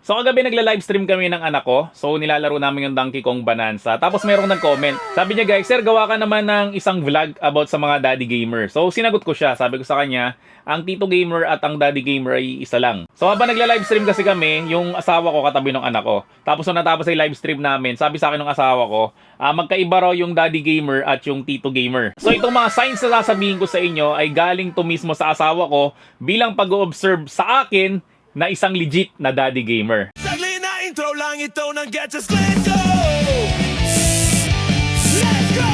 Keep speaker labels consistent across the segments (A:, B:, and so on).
A: So kagabi nagla-livestream kami ng anak ko. So nilalaro namin yung Donkey Kong Bonanza. Tapos merong nag-comment. Sabi niya, guys, sir, gawa ka naman ng isang vlog about sa mga daddy gamer. So sinagot ko siya. Sabi ko sa kanya, ang Tito Gamer at ang Daddy Gamer ay isa lang. So habang nagla-livestream kasi kami, yung asawa ko katabi ng anak ko. Tapos nung natapos ay livestream namin, sabi sa akin ng asawa ko, magkaiba raw yung Daddy Gamer at yung Tito Gamer. So itong mga signs na sasabihin ko sa inyo ay galing to mismo sa asawa ko bilang pag-o-observe sa akin na isang legit na Daddy Gamer.
B: Saglit na intro lang ito ng Get Just Let's Go! Let's go!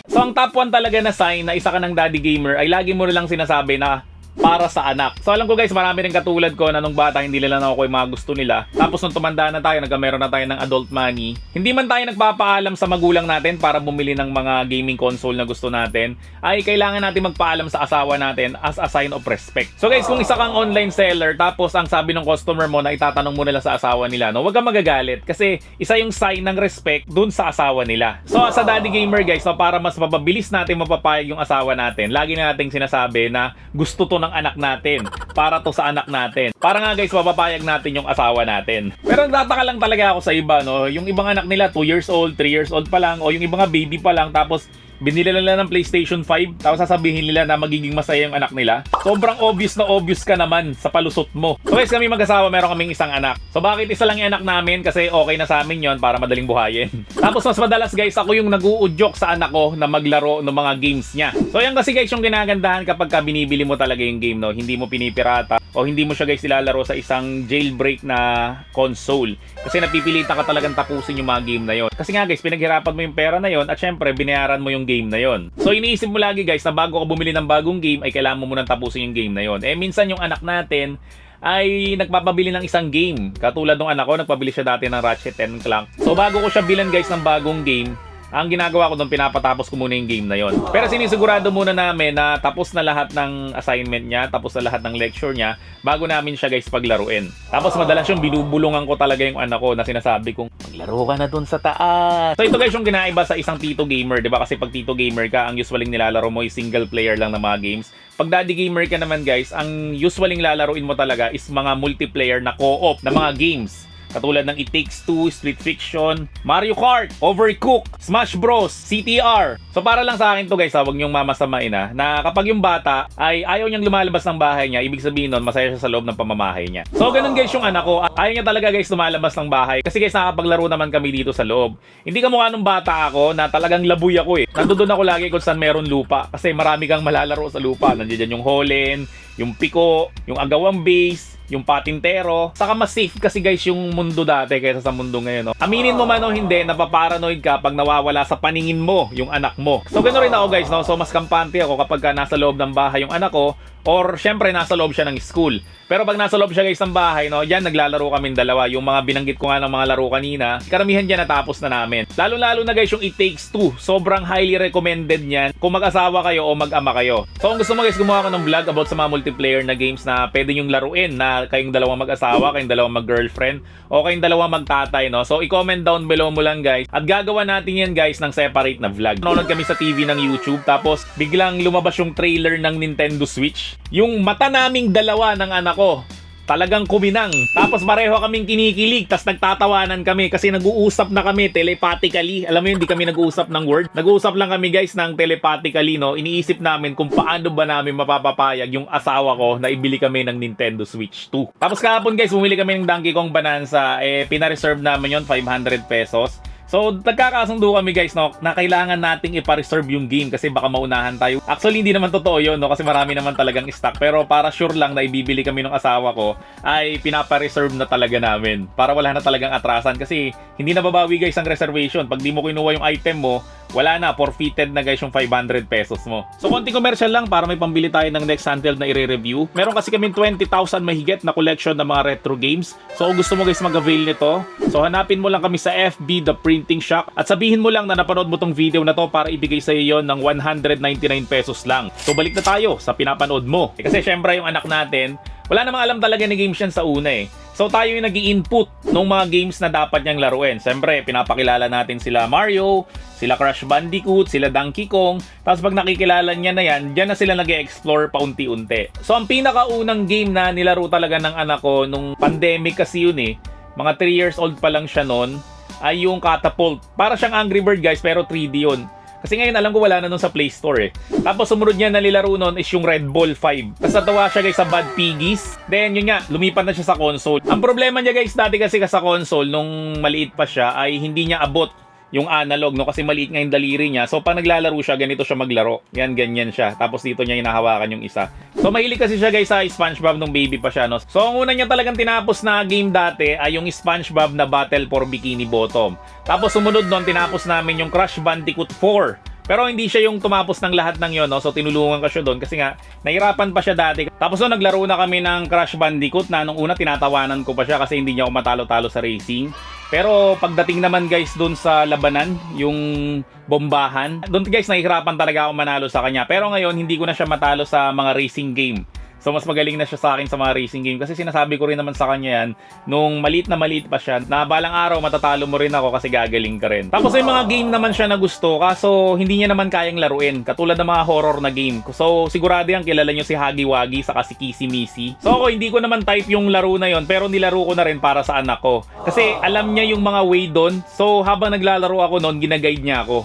A: So ang top 1 talaga na sign na isa ka ng Daddy Gamer ay lagi mo nilang sinasabi na para sa anak. So alam ko guys, marami rin katulad ko na nung bata hindi nila nakuha yung mga gusto nila. Tapos nung tumanda na tayo, nagkameron na tayo ng adult money, hindi man tayo nagpapaalam sa magulang natin para bumili ng mga gaming console na gusto natin, ay kailangan natin magpaalam sa asawa natin as a sign of respect. So guys, kung isa kang online seller tapos ang sabi ng customer mo na itatanong mo nila sa asawa nila, no, wag kang magagalit kasi isa yung sign ng respect dun sa asawa nila. So sa Daddy Gamer guys, no, para mas mapabilis natin mapapayag yung asawa natin, lagi na nating sinasabi na gusto to ng anak natin, para to sa anak natin. Para nga guys, mapapayag natin yung asawa natin. Pero nagtataka lang talaga ako sa iba, no, yung ibang anak nila 2 years old, 3 years old pa lang, o yung ibang baby pa lang, tapos binili nila ng PlayStation 5, tapos sasabihin nila na magiging masaya yung anak nila. Sobrang obvious na obvious ka naman sa palusot mo. So guys, kami mag-asawa, meron kaming isang anak. So bakit isa lang yung anak namin? Kasi okay na sa amin yon para madaling buhayin. Tapos mas madalas guys, ako yung nag-uudyok sa anak ko na maglaro ng mga games niya. So yan kasi guys yung ginagandahan kapag ka binibili mo talaga yung game, no? Hindi mo pinipirata o hindi mo siya guys nilalaro sa isang jailbreak na console. Kasi napipilitan ka talagang tapusin yung mga game na yon. Kasi nga guys, pinaghirapan mo yung pera na yon at syempre binayaran mo yung game na yon. So iniisip mo lagi guys na bago ka bumili ng bagong game ay kailangan mo munang tapusin yung game na yon. Eh minsan yung anak natin ay nagpapabili ng isang game. Katulad ng anak ko, nagpabili siya dati ng Ratchet & Clank. So bago ko siya bilan guys ng bagong game, ang ginagawa ko doon, pinapatapos ko muna yung game na yon. Pero sinisigurado muna namin na tapos na lahat ng assignment niya, tapos na lahat ng lecture niya, bago namin siya guys paglaruin. Tapos madalas yung binubulungan ko talaga yung anak ko na sinasabi kong, maglaro ka na doon sa taas. So ito guys yung ginaiba sa isang Tito Gamer, di ba? Kasi pag Tito Gamer ka, ang usually nilalaro mo ay single player lang ng mga games. Pag Daddy Gamer ka naman guys, ang usually lalaruin mo talaga is mga multiplayer na co-op na mga games. Katulad ng It Takes Two, Street Fiction, Mario Kart, Overcooked, Smash Bros, CTR. So para lang sa akin to guys, huwag niyong mamasamain na kapag yung bata ay ayaw niyang lumalabas ng bahay niya, ibig sabihin nun, masaya siya sa loob ng pamamahay niya. So ganun guys yung anak ko, ayaw niya talaga guys lumalabas ng bahay. Kasi guys, nakapaglaro naman kami dito sa loob. Hindi kamukha nung bata ako na talagang labuy ako eh. Nandun ako lagi kung saan meron lupa. Kasi marami kang malalaro sa lupa. Nandiyan yung Holland, yung Piko, yung Agawang Base, yung Patintero. Saka mas safe kasi guys yung mundo dati kaysa sa mundo ngayon, no? Aminin mo man o hindi, napaparanoid ka pag nawawala sa paningin mo yung anak mo. So ganoon rin ako guys, no? So mas kampante ako kapag nasa loob ng bahay yung anak ko, or syempre nasa loob siya ng school. Pero pag nasa loob siya guys ng bahay, no, yan naglalaro kaming dalawa. Yung mga binanggit ko nga ng mga laro kanina, karamihan dyan natapos na namin. Lalo-lalo na guys yung It Takes Two. Sobrang highly recommended niyan kung mag-asawa kayo o mag-ama kayo. So kung gusto mo guys, gumawa ko ng vlog about sa mga multiplayer na games na pwede nyong laruin na kayong dalawang mag-asawa, kayong dalawang mag-girlfriend, o kayong dalawang magtatay, no? So i-comment down below mo lang guys. At gagawa natin yan guys ng separate na vlog. Nanonood kami sa TV ng YouTube, tapos biglang lumabas yung trailer ng Nintendo Switch. Yung mata naming dalawa ng anak ko, talagang kuminang. Tapos pareho kaming kinikilig, tas nagtatawanan kami kasi nag-uusap na kami telepathically. Alam mo yun, hindi kami nag-uusap ng word. Nag-uusap lang kami guys ng telepathically, no? Iniisip namin kung paano ba namin mapapapayag yung asawa ko na ibili kami ng Nintendo Switch 2. Tapos kahapon guys, bumili kami ng Donkey Kong Bonanza. Pina-reserve namin yon 500 pesos. So, nagkakasundo kami guys, no, na kailangan nating ipa-reserve yung game kasi baka maunahan tayo. Actually, hindi naman totoo yun, no, kasi marami naman talagang stock. Pero para sure lang na ibibili kami ng asawa ko, ay pinapa-reserve na talaga namin. Para wala na talagang atrasan kasi hindi na babawi guys ang reservation. Pag di mo kinuha yung item mo, wala na, forfeited na guys yung 500 pesos mo. So, konting commercial lang para may pambili tayo ng next handheld na i-review. Meron kasi kami 20,000 mahigit na collection ng mga retro games. So, kung gusto mo guys mag-avail nito, so hanapin mo lang kami sa FB The Printing Shop at sabihin mo lang na napanood mo tong video na to para ibigay sa iyo yon ng 199 pesos lang. So, balik na tayo sa pinapanood mo. Kasi syempre yung anak natin, wala namang alam talaga ni games yan sa una eh. So tayo yung nag-i-input ng mga games na dapat niyang laruin. Siyempre, pinapakilala natin sila Mario, sila Crash Bandicoot, sila Donkey Kong. Tapos pag nakikilala niya na yan, dyan na sila nag-e-explore paunti-unti. So ang pinakaunang game na nilaro talaga ng anak ko nung pandemic kasi yun eh, mga 3 years old pa lang siya noon, ay yung Catapult. Para siyang Angry Bird guys, pero 3D yun. Kasi ngayon alam ko wala na nun sa Play Store eh. Tapos sumunod niya na nilaro nun is yung Red Ball 5. Tapos natawa siya guys sa Bad Piggies. Then yun nga, lumipat na siya sa console. Ang problema niya guys dati kasi sa console, nung maliit pa siya, ay hindi niya abot yung analog, no? Kasi maliit nga yung daliri niya. So, pag naglalaro siya, ganito siya maglaro. Yan, ganyan siya. Tapos dito niya hinahawakan yung isa. So, mahilig kasi siya guys sa SpongeBob nung baby pa siya, no? So, ang una niya talagang tinapos na game dati ay yung SpongeBob na Battle for Bikini Bottom. Tapos sumunod nun, tinapos namin yung Crash Bandicoot 4. Pero hindi siya yung tumapos ng lahat ng yon, no? So tinulungan ko siya doon kasi nga nahirapan pa siya dati. Tapos noon naglaro na kami ng Crash Bandicoot na nung una tinatawanan ko pa siya kasi hindi niya ako matalo-talo sa racing. Pero pagdating naman guys doon sa labanan, yung bombahan, doon guys nahihirapan talaga ako manalo sa kanya. Pero ngayon hindi ko na siya matalo sa mga racing game. So mas magaling na siya sa akin sa mga racing game kasi sinasabi ko rin naman sa kanya yan nung maliit pa siya na balang araw matatalo mo rin ako kasi gagaling ka rin. Tapos may mga game naman siya na gusto kaso hindi niya naman kayang laruin katulad ng mga horror na game. So sigurado yan kilala niyo si Huggy Wuggy saka si Kissy Missy. So ako hindi ko naman type yung laro na yon pero nilaro ko na rin para sa anak ko. Kasi alam niya yung mga way doon. So habang naglalaro ako noon ginaguide niya ako.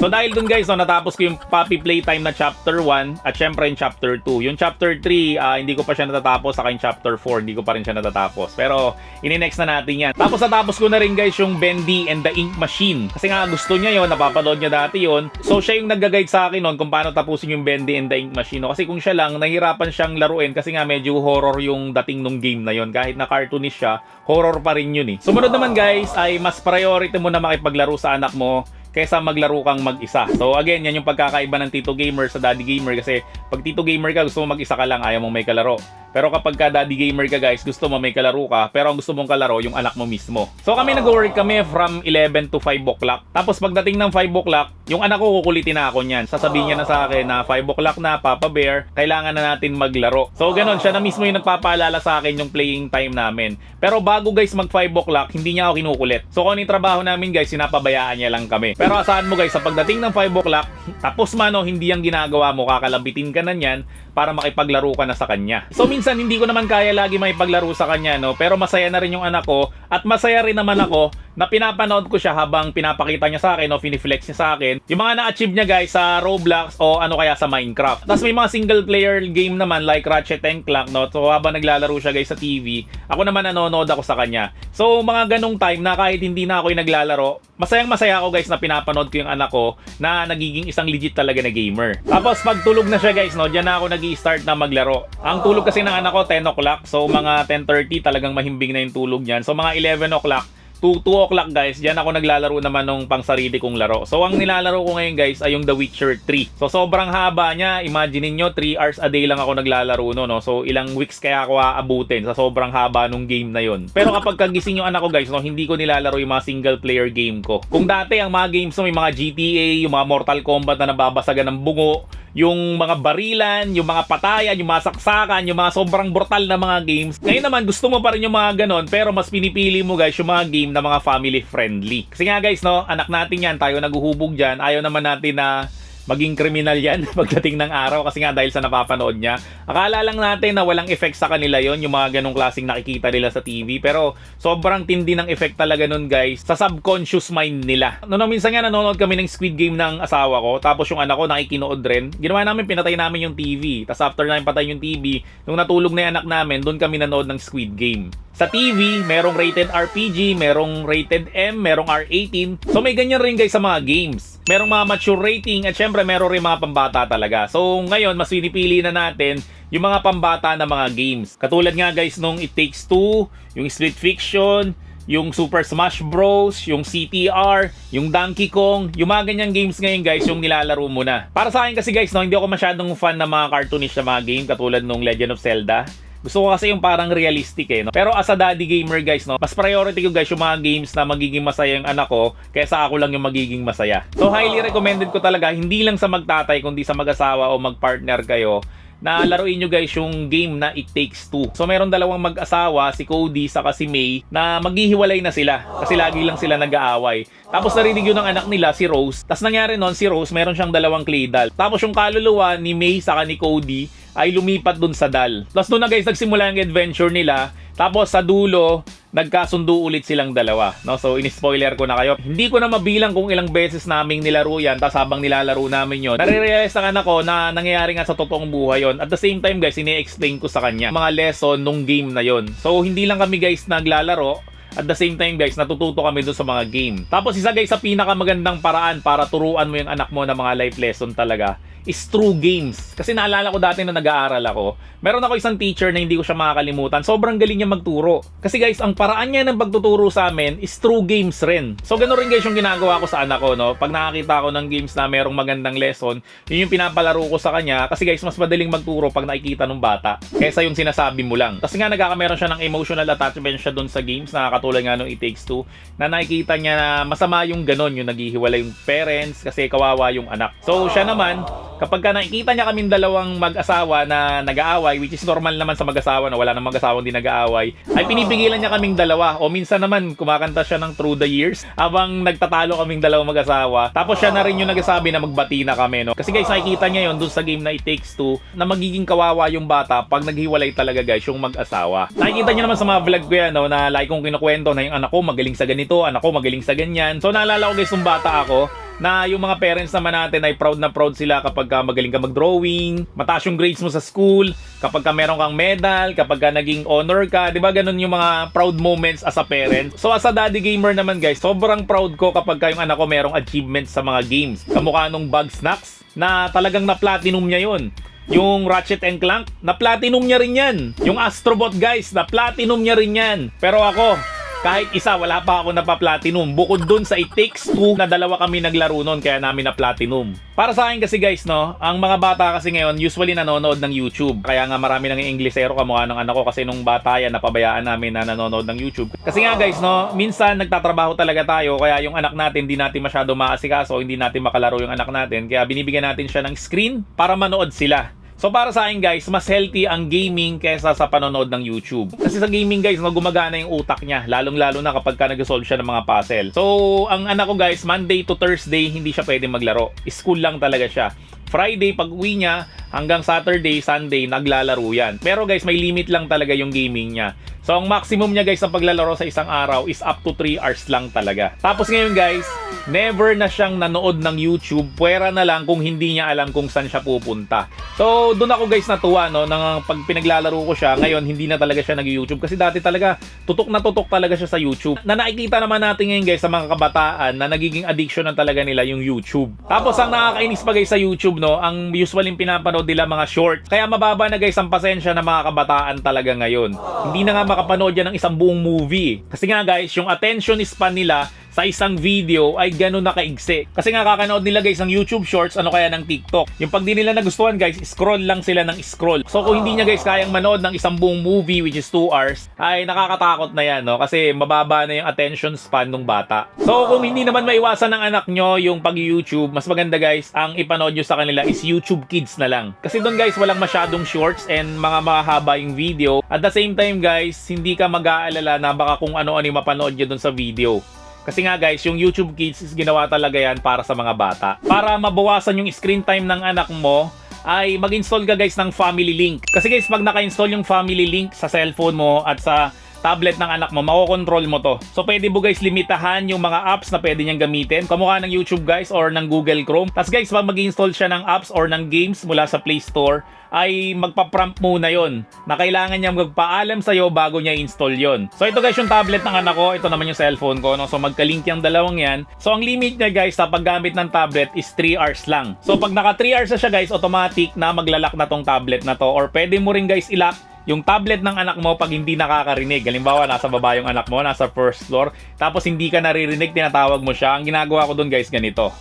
A: So dahil dun guys, no, natapos ko yung Puppy Playtime na Chapter 1 at syempre yung Chapter 2. Yung Chapter 3, hindi ko pa siya natatapos. Saka yung Chapter 4, hindi ko pa rin siya natatapos. Pero ini-next na natin yan. Tapos natapos ko na rin guys yung Bendy and the Ink Machine. Kasi nga gusto niya yon, napapanood niya dati yon. So siya yung nag-guide sa akin noon kung paano tapusin yung Bendy and the Ink Machine. No? Kasi kung siya lang, nahirapan siyang laruin kasi nga medyo horror yung dating nung game na yon. Kahit na cartoonish siya, horror pa rin yun eh. Sumunod naman guys ay mas priority mo na makipaglaro sa anak mo kaysa maglaro kang mag-isa. So again, yan yung pagkakaiba ng Tito Gamer sa Daddy Gamer kasi pag Tito Gamer ka, gusto mo mag-isa ka lang, ayaw mong may kalaro. Pero kapag ka Daddy Gamer ka guys, gusto mo may kalaro ka, pero ang gusto mong kalaro yung anak mo mismo. So kami nag-work kami from 11 to 5 o'clock. Tapos pagdating ng 5 o'clock, yung anak ko kukulitin na ako niyan. Sasabihin niya na sa akin na 5 o'clock na, Papa Bear, kailangan na natin maglaro. So ganun, siya na mismo yung nagpapaalala sa akin yung playing time namin. Pero bago guys mag 5 o'clock, hindi niya ako kinukulit. So kung ano yung trabaho namin guys, sinapabayaan niya lang kami. Pero asahan mo guys, sa pagdating ng 5 o'clock, tapos man o hindi ang ginagawa mo, kakalambitin ka na niyan para makipaglaro ka na sa kanya. So minsan hindi ko naman kaya lagi makipaglaro sa kanya, no? Pero masaya na rin yung anak ko at masaya rin naman ako na pinapanood ko siya habang pinapakita niya sa akin o finiflex niya sa akin yung mga na-achieve niya guys sa Roblox o ano kaya sa Minecraft. Tapos may mga single player game naman like Ratchet and Clank, no? So habang naglalaro siya guys sa TV, ako naman nanonood ako sa kanya. So mga ganong time na kahit hindi na ako yung naglalaro, masayang masaya ako guys na pinapanood ko yung anak ko na nagiging isang legit talaga na gamer. Tapos pag tulog na siya guys, no, diyan na ako nag-i-start na maglaro. Ang tulog kasi ng anak ko 10 o'clock, so mga 10:30 talagang mahimbing na yung tulog niyan. So mga 11 o'clock to 2 o'clock guys, diyan ako naglalaro naman nung pang sarili kong laro. So ang nilalaro ko ngayon guys ay yung The Witcher 3. So sobrang haba niya, imagine niyo 3 hours a day lang ako naglalaro no. So ilang weeks kaya ako aabutin sa sobrang haba nung game na yon. Pero kapag kagising yung anak ko guys, no, hindi ko nilalaro yung mga single player game ko. Kung dati ang mga games mo, may mga GTA, yung mga Mortal Kombat na nababasagan ng bungo, yung mga barilan, yung mga patayan, yung mga saksakan, yung mga sobrang brutal na mga games. Ngayon naman, gusto mo pa rin yung mga ganon, pero mas pinipili mo guys yung mga game na mga family friendly. Kasi nga guys, no, anak natin yan, tayo naguhubog dyan, ayaw naman natin na maging kriminal yan pagdating ng araw kasi nga dahil sa napapanood niya. Akala lang natin na walang effect sa kanila yon yung mga ganong klaseng nakikita nila sa TV, pero sobrang tindi ng effect talaga nun guys sa subconscious mind nila. Noong minsan nga nanonood kami ng Squid Game ng asawa ko, tapos yung anak ko nakikinood rin, ginawa namin, pinatay namin yung TV. Tapos after namin patay yung TV, nung natulog na yung anak namin, doon kami nanood ng Squid Game. Sa TV, merong rated RPG, merong rated M, merong R18. So may ganyan rin guys sa mga games. Merong mga mature rating at syempre meron rin mga pambata talaga. So ngayon, mas pinipili na natin yung mga pambata na mga games. Katulad nga guys nung It Takes Two, yung Split Fiction, yung Super Smash Bros, yung CTR, yung Donkey Kong, yung mga ganyang games ngayon guys, yung nilalaro mo na. Para sa akin kasi guys, no, hindi ako masyadong fan ng mga cartoonish na mga game katulad nung Legend of Zelda. Gusto ko kasi yung parang realistic no? Pero as a daddy gamer guys, no, mas priority ko guys yung mga games na magiging masaya yung anak ko kaysa ako lang yung magiging masaya. So highly recommended ko talaga, hindi lang sa magtatay kundi sa mag-asawa o mag-partner kayo, na laruin nyo guys yung game na It Takes Two. So meron dalawang mag-asawa, si Cody saka si May, na maghihiwalay na sila kasi lagi lang sila nag-aaway. Tapos narinig yun ng anak nila, si Rose. Tapos nangyari nun, si Rose meron siyang dalawang clay doll. Tapos yung kaluluwa ni May saka ni Cody ay lumipat dun sa doll. Tapos doon na guys nagsimula yung adventure nila. Tapos sa dulo, nagkasundo ulit silang dalawa, no? So in-spoiler ko na kayo. Hindi ko na mabilang kung ilang beses naming nilaro yan. Tapos habang nilalaro namin yon, nare-realize ng anak ko na nangyayari nga sa totoong buhay yon. At the same time guys, ini-explain ko sa kanya mga lesson nung game na yon. So hindi lang kami guys naglalaro, at the same time guys, natututo kami dun sa mga game. Tapos isa guys sa pinakamagandang paraan para turuan mo yung anak mo ng mga life lesson talaga is through games. Kasi naalala ko dati na nag-aaral ako, meron ako isang teacher na hindi ko siya makakalimutan. Sobrang galing niya magturo. Kasi guys, ang paraan niya ng pagtuturo sa amin is through games rin. So ganoon rin guys yung ginagawa ko sa anak ko, no? Pag nakakita ko ng games na merong magandang lesson, yun yung pinapalaro ko sa kanya. Kasi guys, mas madaling magturo pag nakikita ng bata kaysa yung sinasabi mo lang. Kasi nga nagkakameron siya ng emotional attachment siya dun sa games na katulad nga nung It Takes Two, na nakikita niya na masama yung ganon, yung naghihiwalay yung parents kasi kawawa yung anak. So siya naman, kapag ka nakikita niya kaming dalawang mag-asawa na nag-aaway, which is normal naman sa mag-asawa na wala nang mag-asawa hindi nag-aaway, ay pinipigilan niya kaming dalawa. O minsan naman kumakanta siya ng Through the Years habang nagtatalo kaming dalawang mag-asawa. Tapos siya na rin yung nagsasabi na magbati na kami, no? Kasi guys, nakikita niya yon dun sa game na It Takes Two na magiging kawawa yung bata pag naghiwalay talaga guys yung mag-asawa. Nakikita niya naman sa mga vlog ko yan, no, na like kong kinukwento na yung anak ko magaling sa ganito, anak ko magaling sa ganyan. So naalala ko guys nung bata ako, na yung mga parents naman natin ay proud na proud sila kapag ka magaling ka mag-drawing, mataas yung grades mo sa school, kapag ka meron kang medal, kapag ka naging honor ka, di ba ganun yung mga proud moments as a parent. So as a daddy gamer naman guys, sobrang proud ko kapag ka yung anak ko merong achievements sa mga games. Kamukha nung Bugsnax na talagang na-platinum niya yun. Yung Ratchet and Clank, na-platinum niya rin yan. Yung Astrobot guys, na-platinum niya rin yan. Pero ako, kahit isa, wala pa ako napa-platinum. Bukod dun sa It Takes Two na dalawa kami naglaro nun, kaya namin na-platinum. Para sa akin kasi guys, no, ang mga bata kasi ngayon usually nanonood ng YouTube. Kaya nga marami nang Inglesero kamukha ng anak ko kasi nung bata yan, napabayaan namin na nanonood ng YouTube. Kasi nga guys, no, minsan nagtatrabaho talaga tayo, kaya yung anak natin hindi natin masyado maasikaso, hindi natin makalaro yung anak natin. Kaya binibigyan natin siya ng screen para manood sila. So para sa akin guys, mas healthy ang gaming kaysa sa panonood ng YouTube. Kasi sa gaming guys, gumagana yung utak niya, lalong-lalo na kapag ka nag-solve siya ng mga puzzle. So ang anak ko guys, Monday to Thursday hindi siya pwede maglaro. School lang talaga siya. Friday pag uwi niya, hanggang Saturday, Sunday naglalaro yan. Pero guys, may limit lang talaga yung gaming niya. So ang maximum niya guys sa paglalaro sa isang araw is up to 3 hours lang talaga. Tapos ngayon guys, never na siyang nanood ng YouTube, puwera na lang kung hindi niya alam kung saan siya pupunta. So doon ako guys natuwa, no, nang pag pinaglalaro ko siya, ngayon hindi na talaga siya nag-YouTube kasi dati talaga tutok na tutok talaga siya sa YouTube. Na nakikita naman natin ngayon guys sa mga kabataan na nagiging addiction na talaga nila yung YouTube. Tapos ang nakakainis pa guys sa YouTube, no, ang usually pinapanood nila mga short. Kaya mababa na guys ang pasensya ng mga kabataan talaga ngayon. Hindi na nga makapanood yan ng isang buong movie. Kasi nga guys, yung attention span nila sa isang video ay gano'n na kaigsi. Kasi nga kakanood nila guys ng YouTube Shorts, ano kaya ng TikTok. Yung pag di nila nagustuhan guys, scroll lang sila ng scroll. So kung hindi niya guys kayang manood ng isang buong movie which is 2 hours, ay nakakatakot na yan, no? Kasi mababa na yung attention span ng bata. So kung hindi naman maiwasan ng anak nyo yung pag-YouTube, mas maganda guys, ang ipanood nyo sa kanila is YouTube Kids na lang. Kasi doon guys, walang masyadong shorts and mga mahaba yung video. At the same time guys, hindi ka mag-aalala na baka kung ano-ano yung mapanood nyo doon sa video. Kasi nga guys, yung YouTube Kids is ginawa talaga yan para sa mga bata. Para mabawasan yung screen time ng anak mo, ay mag-install ka guys ng Family Link. Kasi guys, pag naka-install yung Family Link sa cellphone mo at sa tablet ng anak mo, makokontrol mo to. So pwede mo guys limitahan yung mga apps na pwede niyang gamitin. Kamukha ng YouTube guys or ng Google Chrome. Tapos guys, pag mag-install siya ng apps or ng games mula sa Play Store, ay magpa-prompt muna yon na kailangan niya magpaalam sa'yo bago niya install yon. So ito guys yung tablet ng anak ko, ito naman yung cellphone ko, no? So magka-link yung dalawang yan. So ang limit niya guys sa paggamit ng tablet is 3 hours lang. So pag naka 3 hours na siya guys, automatic na maglalak na tong tablet na to. Or pwede mo rin guys ilock yung tablet ng anak mo pag hindi nakakarinig. Halimbawa, nasa baba yung anak mo, nasa first floor, tapos hindi ka naririnig, tinatawag mo siya. Ang ginagawa ko doon guys, ganito.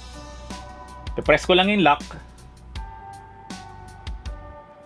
A: I-press ko lang yung lock.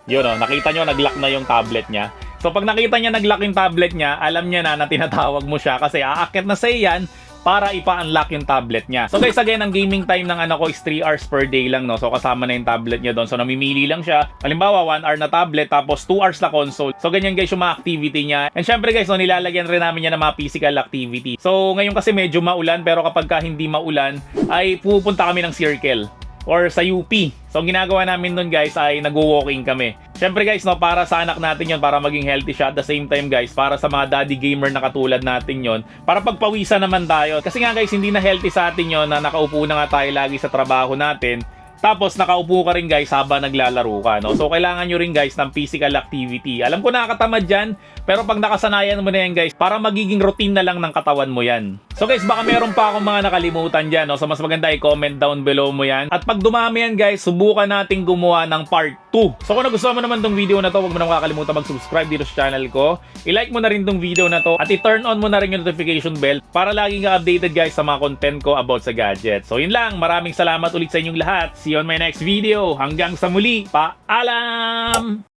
A: Yun, nakita nyo, nag-lock na yung tablet niya. So So pag nakita niya nag-lock yung tablet niya, alam niya na tinatawag mo siya kasi aakyat na sa yan para ipa-unlock yung tablet niya. So guys, again, ang gaming time ng anak ko is 3 hours per day lang, no? So kasama na yung tablet niya doon. So namimili lang siya. Halimbawa, 1 hour na tablet, tapos 2 hours na console. So ganyan guys yung mga activity niya. And syempre guys, no, nilalagyan rin namin niya ng mga physical activity. So ngayon kasi medyo maulan, pero kapag ka hindi maulan, ay pupunta kami ng circle or sa UP. So ang ginagawa namin nun guys ay nagwo-walking kami. Syempre guys, no, para sa anak natin yon, para maging healthy siya. At the same time guys, para sa mga daddy gamer na katulad natin yon, para pagpawisan naman tayo. Kasi nga guys, hindi na healthy sa atin yon na nakaupo na nga tayo lagi sa trabaho natin. Tapos nakaupo ka rin guys habang naglalaro ka, no? So kailangan nyo rin guys ng physical activity. Alam ko nakakatamad dyan, pero pag nakasanayan mo na yan guys, para magiging routine na lang ng katawan mo yan. So guys, baka meron pa akong mga nakalimutan dyan, no? So mas maganda i-comment down below mo yan. At pag dumami yan guys, subukan nating gumawa ng part 2. So kung nagustuhan mo naman tong video na to, huwag mo na makakalimutan mag-subscribe dito sa channel ko. I-like mo na rin tong video na to at i-turn on mo na rin yung notification bell para lagi ka updated guys sa mga content ko about sa gadget. So yun lang, maraming salamat ulit sa inyong lahat. See you on my next video. Hanggang sa muli, paalam!